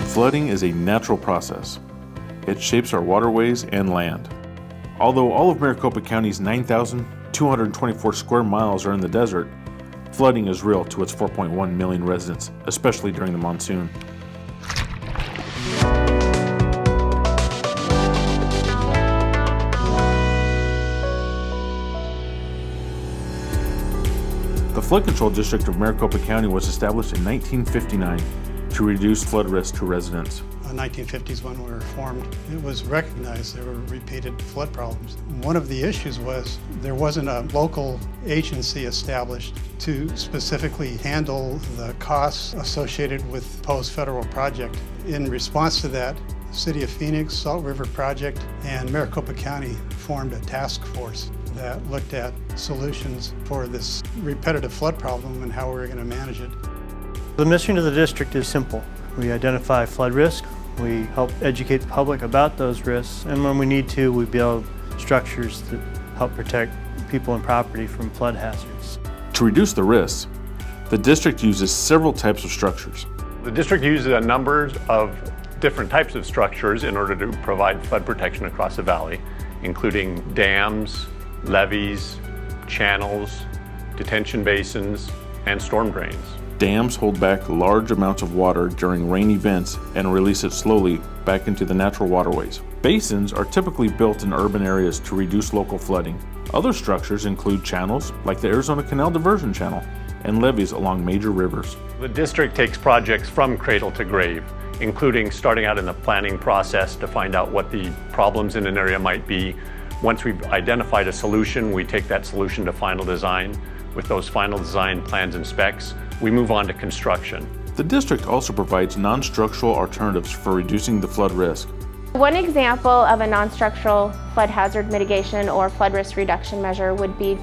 Flooding is a natural process. It shapes our waterways and land. Although all of Maricopa County's 9,224 square miles are in the desert, flooding is real to its 4.1 million residents, especially during the monsoon. The Flood Control District of Maricopa County was established in 1959 to reduce flood risk to residents. In the 1950s when we were formed, it was recognized there were repeated flood problems. One of the issues was there wasn't a local agency established to specifically handle the costs associated with the proposed federal project. In response to that, the City of Phoenix, Salt River Project, and Maricopa County formed a task force that looked at solutions for this repetitive flood problem and how we were going to manage it. The mission of the district is simple. We identify flood risk, we help educate the public about those risks, and when we need to, we build structures that help protect people and property from flood hazards. To reduce the risks, the district uses several types of structures. The district uses a number of different types of structures in order to provide flood protection across the valley, including dams, levees, channels, detention basins, and storm drains. Dams hold back large amounts of water during rain events and release it slowly back into the natural waterways. Basins are typically built in urban areas to reduce local flooding. Other structures include channels, like the Arizona Canal Diversion Channel, and levees along major rivers. The district takes projects from cradle to grave, including starting out in the planning process to find out what the problems in an area might be. Once we've identified a solution, we take that solution to final design. With those final design plans and specs, we move on to construction. The district also provides non-structural alternatives for reducing the flood risk. One example of a non-structural flood hazard mitigation or flood risk reduction measure would be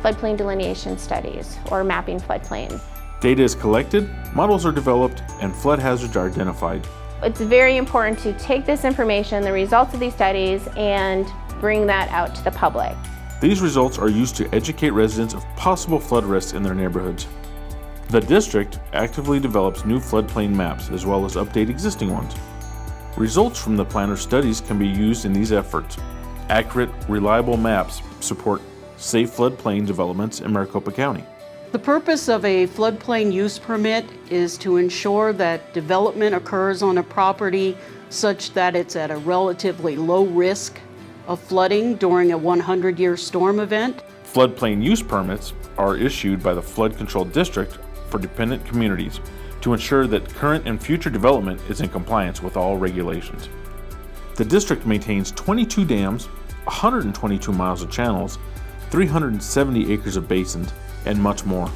floodplain delineation studies or mapping floodplains. Data is collected, models are developed, and flood hazards are identified. It's very important to take this information, the results of these studies, and bring that out to the public. These results are used to educate residents of possible flood risks in their neighborhoods. The district actively develops new floodplain maps as well as update existing ones. Results from the planner studies can be used in these efforts. Accurate, reliable maps support safe floodplain developments in Maricopa County. The purpose of a floodplain use permit is to ensure that development occurs on a property such that it's at a relatively low risk of flooding during a 100-year storm event. Floodplain use permits are issued by the Flood Control District for dependent communities to ensure that current and future development is in compliance with all regulations. The district maintains 22 dams, 122 miles of channels, 370 acres of basins, and much more.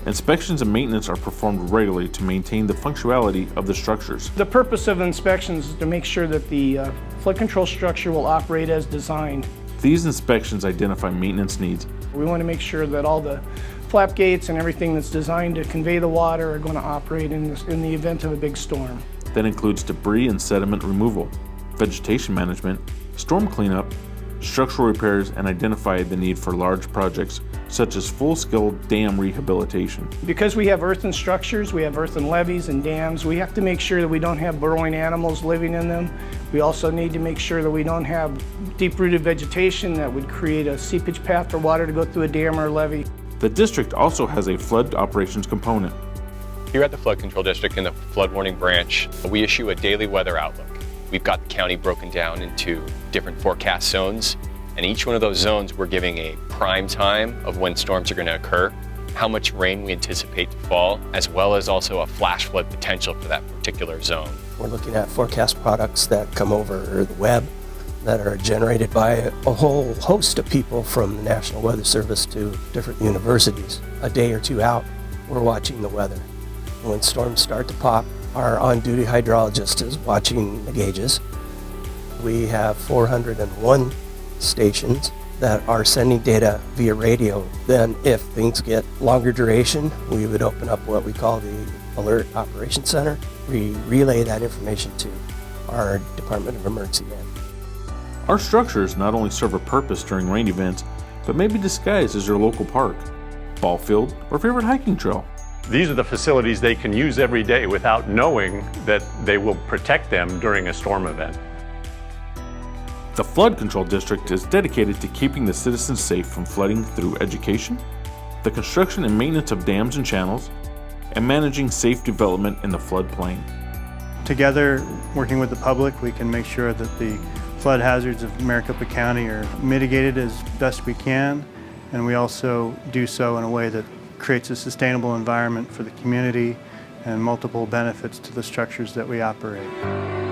Inspections and maintenance are performed regularly to maintain the functionality of the structures. The purpose of inspections is to make sure that the flood control structure will operate as designed. These inspections identify maintenance needs. We want to make sure that all the flap gates and everything that's designed to convey the water are going to operate in the event of a big storm. That includes debris and sediment removal, vegetation management, storm cleanup, structural repairs, and identify the need for large projects such as full-scale dam rehabilitation. Because we have earthen structures, we have earthen levees and dams, we have to make sure that we don't have burrowing animals living in them. We also need to make sure that we don't have deep-rooted vegetation that would create a seepage path for water to go through a dam or a levee. The district also has a flood operations component. Here at the Flood Control District in the Flood Warning Branch, we issue a daily weather outlook. We've got the county broken down into different forecast zones, and each one of those zones we're giving a prime time of when storms are going to occur, how much rain we anticipate to fall, as well as also a flash flood potential for that particular zone. We're looking at forecast products that come over the web that are generated by a whole host of people from the National Weather Service to different universities. A day or two out, we're watching the weather. When storms start to pop, our on-duty hydrologist is watching the gauges. We have 401 stations that are sending data via radio. Then if things get longer duration, we would open up what we call the Alert Operations Center. We relay that information to our Department of Emergency Management. Our structures not only serve a purpose during rain events, but may be disguised as your local park, ball field, or favorite hiking trail. These are the facilities they can use every day without knowing that they will protect them during a storm event. The Flood Control District is dedicated to keeping the citizens safe from flooding through education, the construction and maintenance of dams and channels, and managing safe development in the floodplain. Together, working with the public, we can make sure that the flood hazards of Maricopa County are mitigated as best we can, and we also do so in a way that creates a sustainable environment for the community and multiple benefits to the structures that we operate.